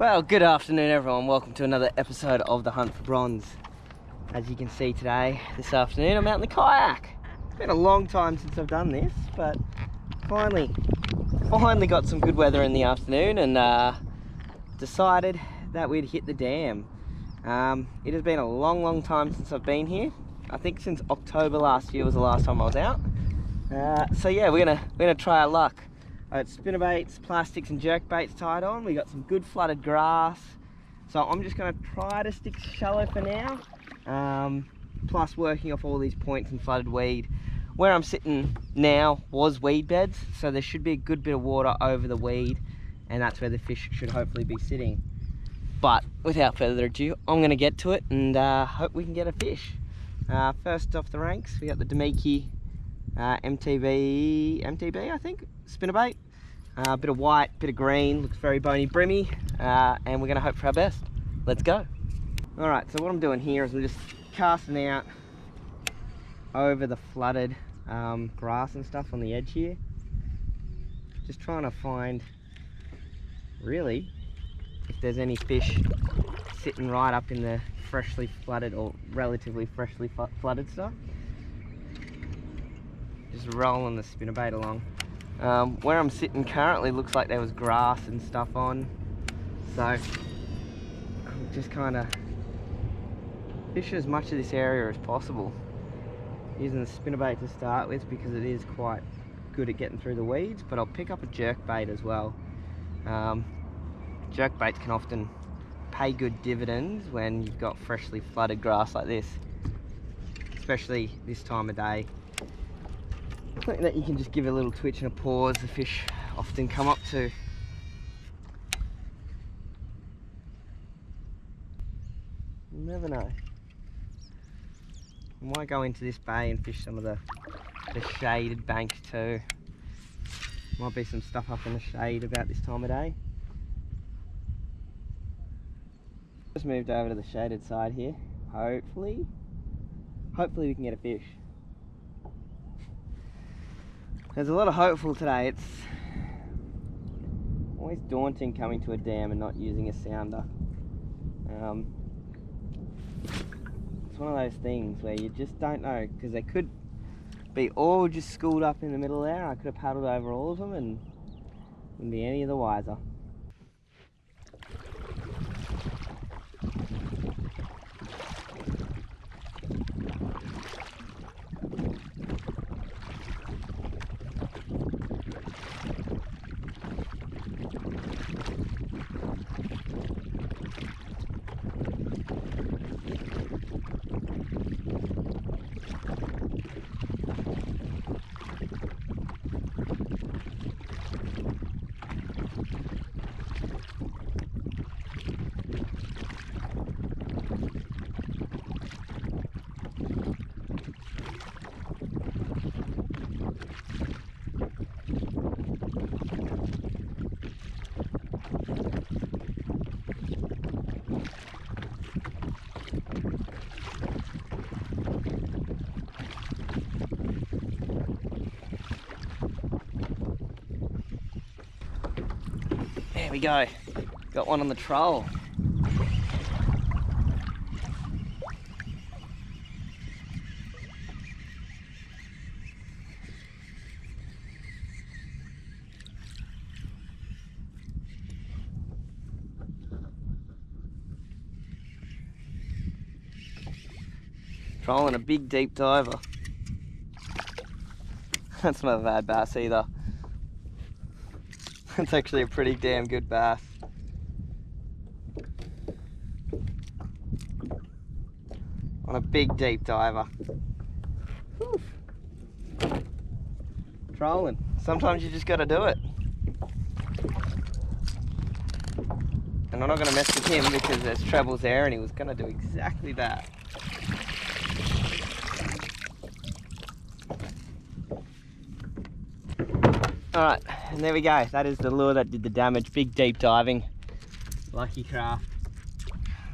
Well, good afternoon everyone, welcome to another episode of The Hunt for Bronze. As you can see today, this afternoon, I'm out in the kayak. It's been a long time since I've done this, but finally got some good weather in the afternoon and decided that we'd hit the dam. It has been a long time since I've been here. I think since October last year was the last time I was out. So yeah, we're gonna try our luck. It's spinnerbaits, plastics and jerk baits tied on. We got some good flooded grass. So I'm just gonna try to stick shallow for now. Plus working off all these points and flooded weed. Where I'm sitting now was weed beds, so there should be a good bit of water over the weed, and that's where the fish should hopefully be sitting. But without further ado, I'm gonna get to it and hope we can get a fish. First off the ranks, we got the Damiki MTB, I think, spinnerbait. Bit of white, bit of green, looks very bony brimmy, and we're gonna hope for our best. Let's go. All right, so what I'm doing here is I'm just casting out over the flooded grass and stuff on the edge here. Just trying to find, really, if there's any fish sitting right up in the freshly flooded or relatively freshly flooded stuff. Just rolling the spinnerbait along. Where I'm sitting currently looks like there was grass and stuff on, so I'm just kind of fishing as much of this area as possible, using the spinnerbait to start with because it is quite good at getting through the weeds, but I'll pick up a jerk bait as well. Jerk baits can often pay good dividends when you've got freshly flooded grass like this, especially this time of day. Something that you can just give a little twitch and a pause, the fish often come up to. You never know. I might go into this bay and fish some of the shaded banks too. Might be some stuff up in the shade about this time of day. Just moved over to the shaded side here. Hopefully we can get a fish. There's a lot of hopeful today. It's always daunting coming to a dam and not using a sounder. It's one of those things where you just don't know, because they could be all just schooled up in the middle there. I could have paddled over all of them and wouldn't be any of the wiser. There we go, got one on the troll. Trolling a big deep diver. That's not a bad bass either. It's actually a pretty damn good bass. On a big deep diver. Whew. Trolling. Sometimes you just gotta do it. And I'm not gonna mess with him because there's trebles there and he was gonna do exactly that. Alright, and there we go. That is the lure that did the damage. Big deep diving. Lucky craft.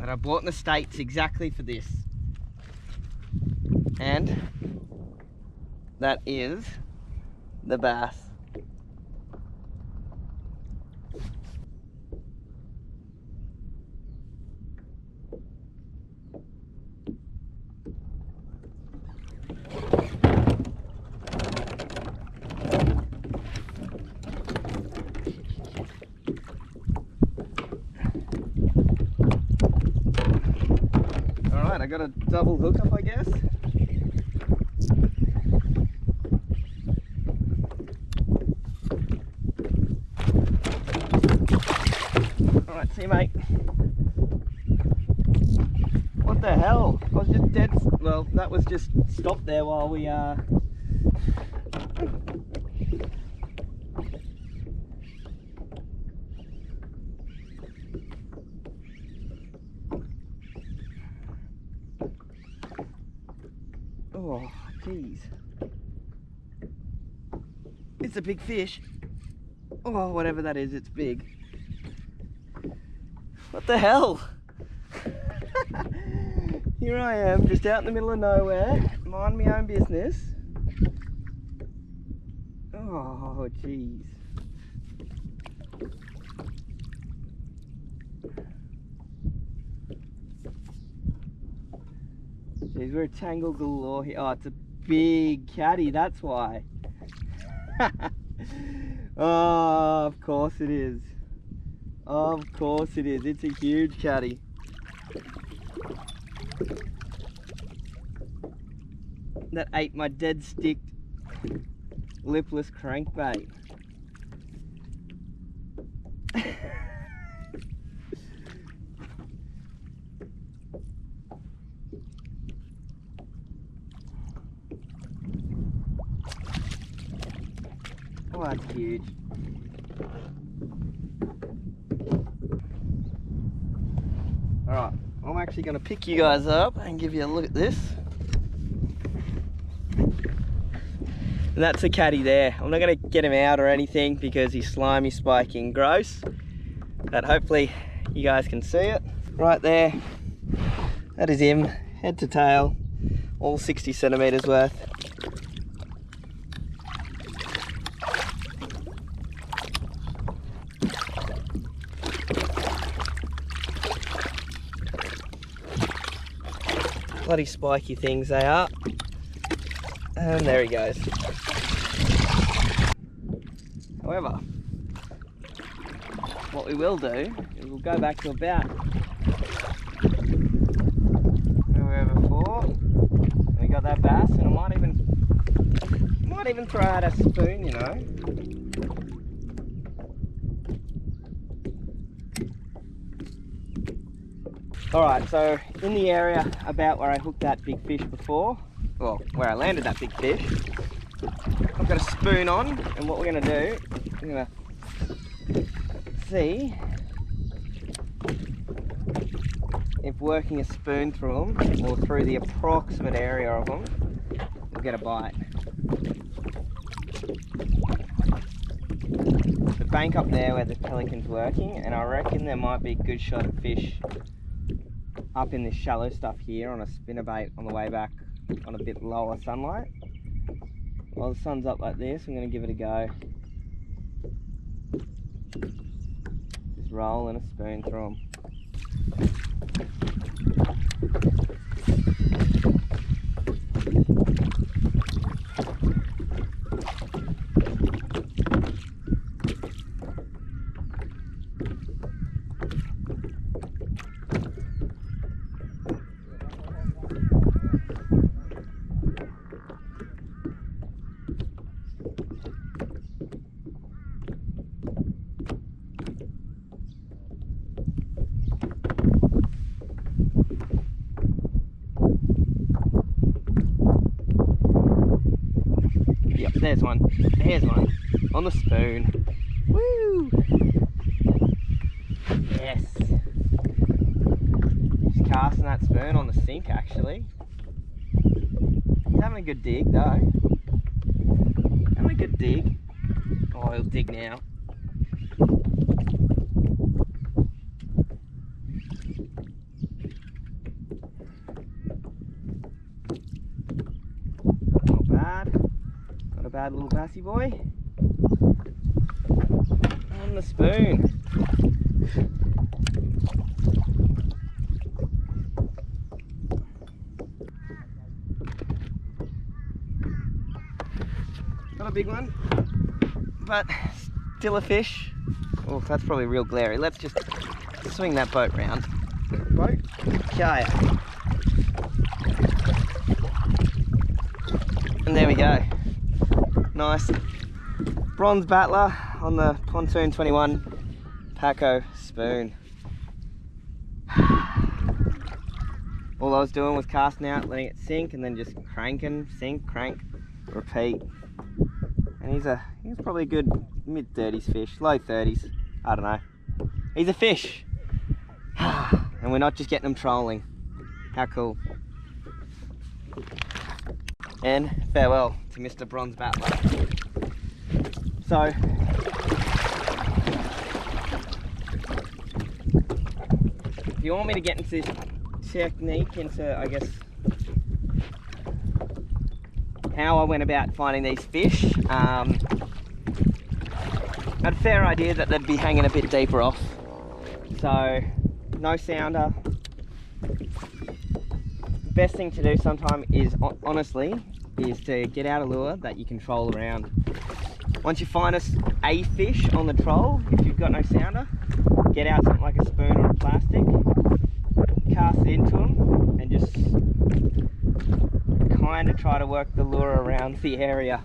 That I bought in the States exactly for this. And that is the bass. I got a double hookup, I guess. Alright, see you, mate. What the hell? I was just dead. Well, that was just stopped there while we Oh, jeez. It's a big fish. Oh, whatever that is, it's big. What the hell? Here I am, just out in the middle of nowhere, mind my own business. Oh, jeez. Jeez, we're a tangle galore here. Oh, it's a big catty, that's why. Oh, of course it is. Of course it is. It's a huge catty. That ate my dead stick lipless crankbait. Oh, that's huge. Alright, I'm actually going to pick you guys up and give you a look at this. And that's a catty there. I'm not going to get him out or anything because he's slimy, spiky and gross. But hopefully you guys can see it. Right there, that is him, head to tail, all 60 centimetres worth. Bloody spiky things they are. And there he goes. However, what we will do is we'll go back to about where we were before. And we got that bass, and I might even throw out a spoon, you know. Alright, so in the area about where I hooked that big fish before, well, where I landed that big fish, I've got a spoon on, and what we're going to do, we're going to see if working a spoon through them, or through the approximate area of them, we'll get a bite. The bank up there where the pelican's working, and I reckon there might be a good shot of fish up in this shallow stuff here on a spinnerbait on the way back on a bit lower sunlight. While the sun's up like this, I'm going to give it a go. Just rolling a spoon through them. Yep, there's one. There's one. On the spoon. Woo! Yes. Just casting that spoon on the sink, actually. He's having a good dig, though. Having a good dig. Oh, he'll dig now. Not bad. Not a bad little bassy boy. On the spoon. Not a big one, but still a fish. Oh, that's probably real glary. Let's just swing that boat round. Boat? Kayak. And there we go. Nice bronze battler on the Pontoon 21 Paco spoon. All I was doing was casting out, letting it sink, and then just cranking, sink, crank, repeat. And he's probably a good mid-30s fish, low 30s, I don't know. He's a fish. And we're not just getting him trolling. How cool. And farewell to Mr. Bronze Battler. So, if you want me to get into this technique, into I guess how I went about finding these fish, I had a fair idea that they'd be hanging a bit deeper off. So, no sounder. The best thing to do sometimes is, honestly, is to get out a lure that you can troll around. Once you find a fish on the troll, if you've got no sounder, get out something like a spoon or a plastic, cast it into them, and just kind of try to work the lure around the area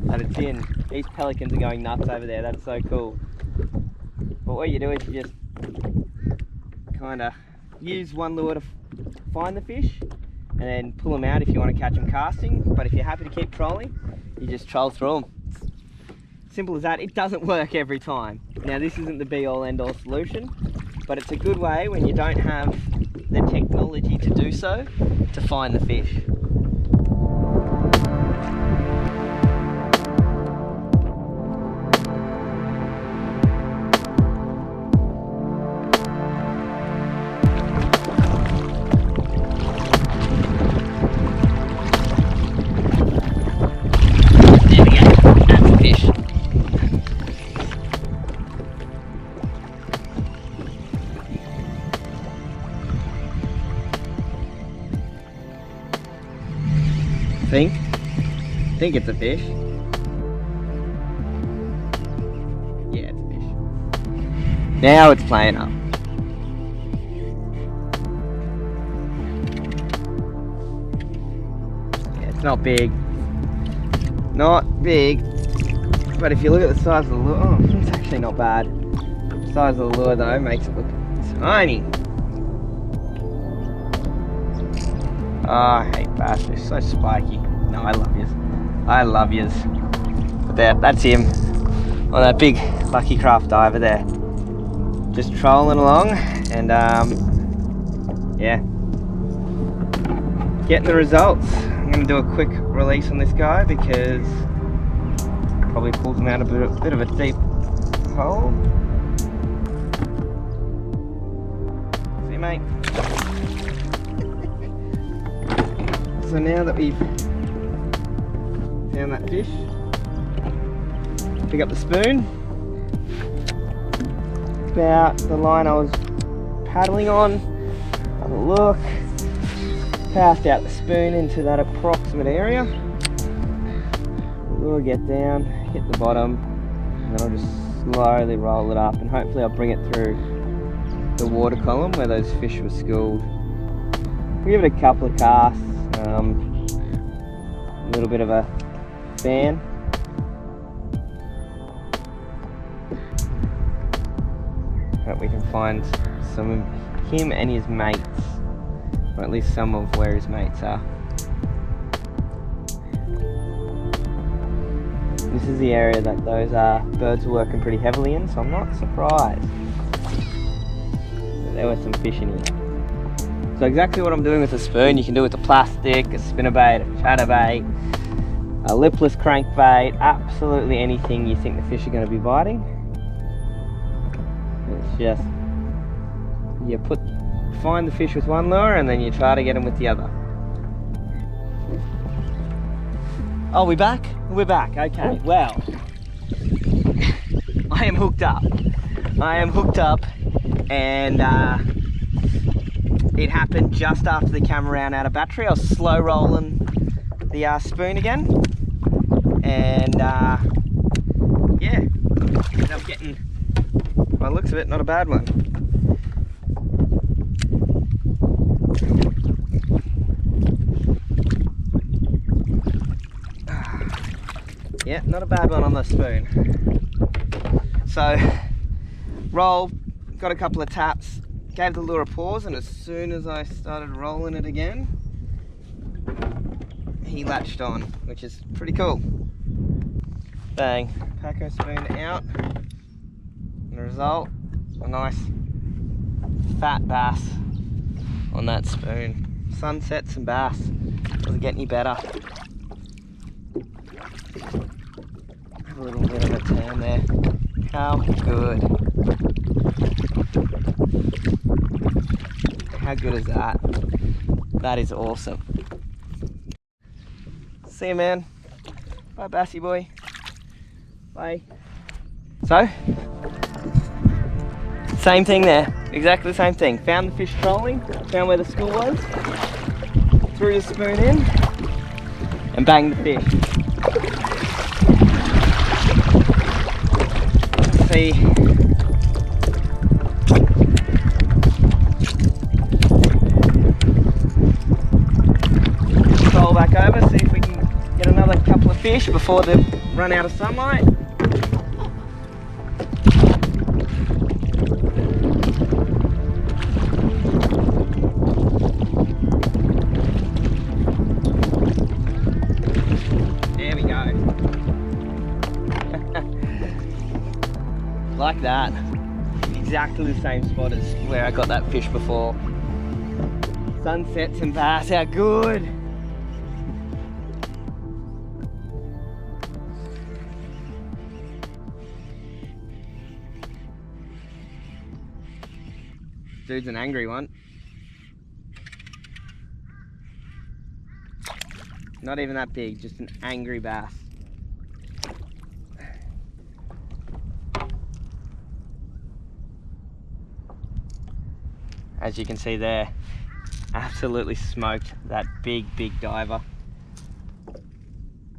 that it's in. These pelicans are going nuts over there, that's so cool. But what you do is you just kind of use one lure to find the fish, and then pull them out if you want to catch them casting. But if you're happy to keep trolling, you just troll through them. Simple as that. It doesn't work every time. Now this isn't the be all end all solution, but it's a good way when you don't have the technology to do so, to find the fish. I think it's a fish. Yeah, it's a fish. Now it's playing up. Yeah, it's not big. Not big. But if you look at the size of the lure, oh, it's actually not bad. The size of the lure though makes it look tiny. Oh, I hate bass fish, so spiky. No, I love yous. I love yous. But that's him on that big Lucky Craft diver there. Just trolling along and yeah, getting the results. I'm going to do a quick release on this guy because probably pulls him out a bit of a deep hole. See, mate? So now that we've found that fish, pick up the spoon. About the line I was paddling on. Have a look. Cast out the spoon into that approximate area. Lure get down, hit the bottom, and then I'll just slowly roll it up, and hopefully I'll bring it through the water column where those fish were schooled. We'll give it a couple of casts. A little bit of a fan. Hope we can find some of him and his mates, or at least some of where his mates are. This is the area that those birds are working pretty heavily in, so I'm not surprised that there were some fish in here. So exactly what I'm doing with the spoon, you can do with a plastic, a spinnerbait, a chatterbait, a lipless crankbait, absolutely anything you think the fish are going to be biting. It's just, you find the fish with one lure and then you try to get them with the other. Oh, we back? We're back, okay. Well, I am hooked up. And it happened just after the camera ran out of battery. I was slow rolling the spoon again, and yeah, ended up getting, by the looks of it, not a bad one. not a bad one on the spoon. So, roll, got a couple of taps, gave the lure a pause, and as soon as I started rolling it again, he latched on, which is pretty cool. Bang, Paco spoon out, and the result, a nice fat bass on that spoon. Sunsets and bass, doesn't get any better. Have a little bit of a turn there. How good. How good is that? That is awesome. See you, man. Bye, Bassy boy. Bye. So, same thing there. Exactly the same thing. Found the fish trolling, found where the school was, threw the spoon in, and banged the fish. Let's see. Roll back over, see if we can get another couple of fish before they run out of sunlight. There we go. Like that. Exactly the same spot as where I got that fish before. Sunsets and bass, how good! Dude's an angry one. Not even that big, just an angry bass. As you can see there, absolutely smoked that big diver.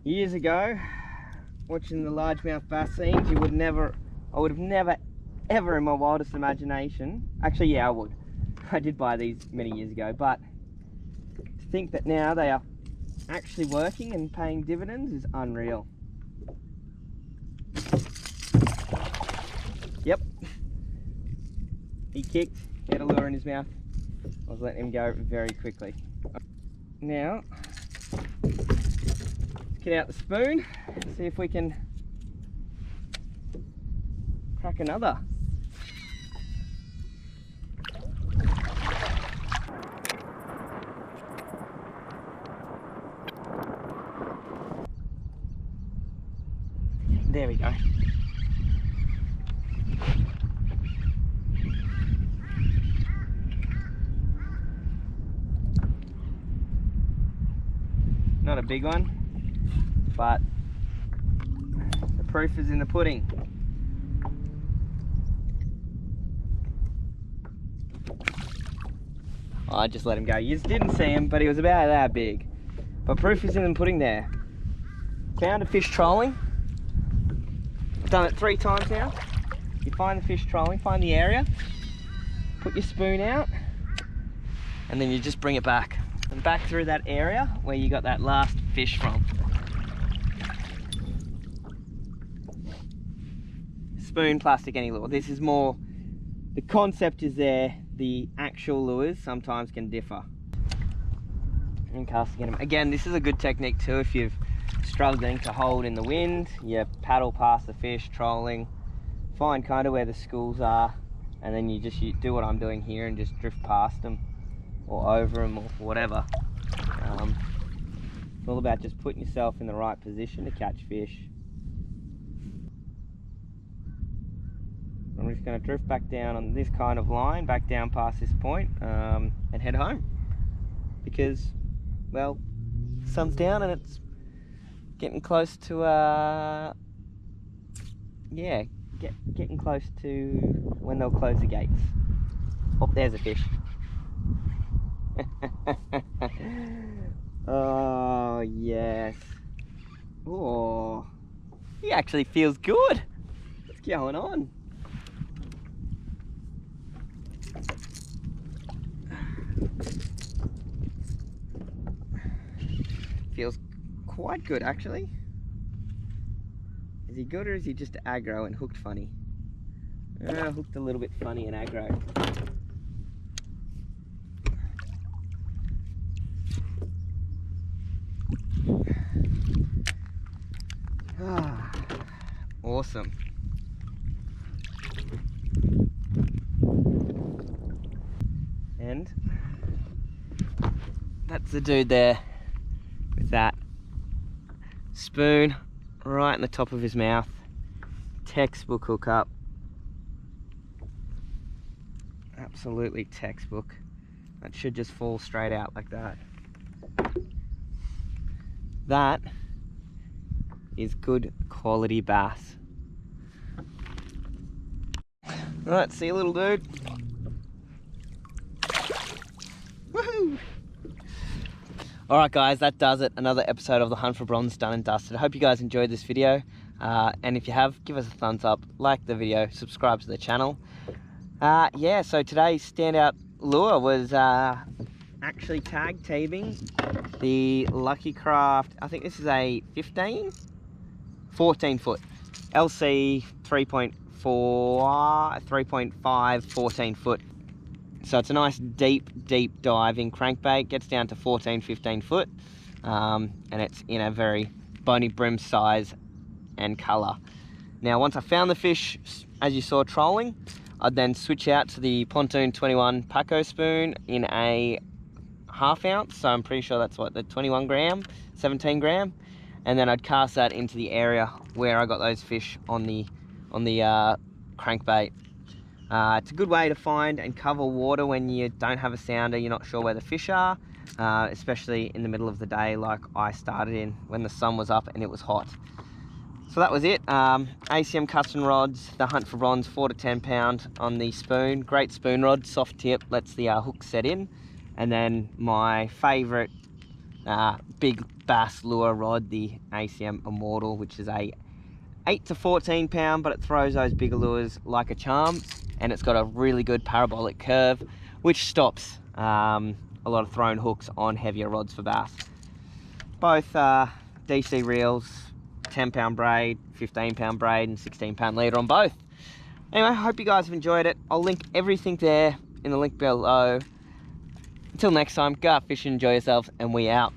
Years ago, watching the largemouth bass scenes, I would have never ever in my wildest imagination, actually yeah I would, I did buy these many years ago, but to think that now they are actually working and paying dividends is unreal. Yep, he kicked, he had a lure in his mouth. I was letting him go very quickly. Now, let's get out the spoon, see if we can crack another. There we go. Not a big one, but the proof is in the pudding. I just let him go. You didn't see him, but he was about that big. But proof is in the pudding there. Found a fish trolling. I've done it 3 times now. You find the fish trolling, find the area, put your spoon out, and then you just bring it back. And back through that area where you got that last fish from. Spoon, plastic, any lure. This is more, the concept is there, the actual lures sometimes can differ. And casting them. Again, this is a good technique too if you're struggling to hold in the wind. You paddle past the fish, trolling, find kind of where the schools are, and then you do what I'm doing here and just drift past them or over them or whatever. It's all about just putting yourself in the right position to catch fish. I'm just going to drift back down on this kind of line, back down past this point, and head home. Because, well, sun's down and it's getting close to, yeah, getting close to when they'll close the gates. Oh, there's a fish. Oh, yes. Oh, he actually feels good. What's going on? Feels quite good, actually. he good or is he just aggro and hooked funny? Hooked a little bit funny and aggro. Awesome. And that's the dude there with that spoon right in the top of his mouth. Textbook hookup. Absolutely textbook. That should just fall straight out like that. That is good quality bass. Right, see you, little dude. Woohoo! Alright guys, that does it. Another episode of the Hunt for Bronze done and dusted. I hope you guys enjoyed this video. And if you have, give us a thumbs up, like the video, subscribe to the channel. Yeah, so today's standout lure was actually tag teaming the Lucky Craft. I think this is a 14 foot LC 3.4, 3.5, 14 foot. So it's a nice deep diving crankbait, gets down to 14, 15 foot, and it's in a very bony brim size and colour. Now once I found the fish, as you saw trolling, I'd then switch out to the Pontoon 21 Paco spoon in a 1/2 ounce, so I'm pretty sure that's what, the 21 gram, 17 gram, and then I'd cast that into the area where I got those fish on the crankbait. It's a good way to find and cover water when you don't have a sounder, you're not sure where the fish are, especially in the middle of the day like I started in when the sun was up and it was hot. So that was it. ACM custom rods, the Hunt for Bronze 4 to 10 pound on the spoon. Great spoon rod, soft tip, lets the hook set in. And then my favourite big bass lure rod, the ACM Immortal, which is a 8 to 14 pound, but it throws those bigger lures like a charm. And it's got a really good parabolic curve, which stops a lot of thrown hooks on heavier rods for bass. Both DC reels, 10 pound braid, 15 pound braid, and 16 pound leader on both. Anyway, I hope you guys have enjoyed it. I'll link everything there in the link below. Until next time, go out fishing, enjoy yourselves, and we out.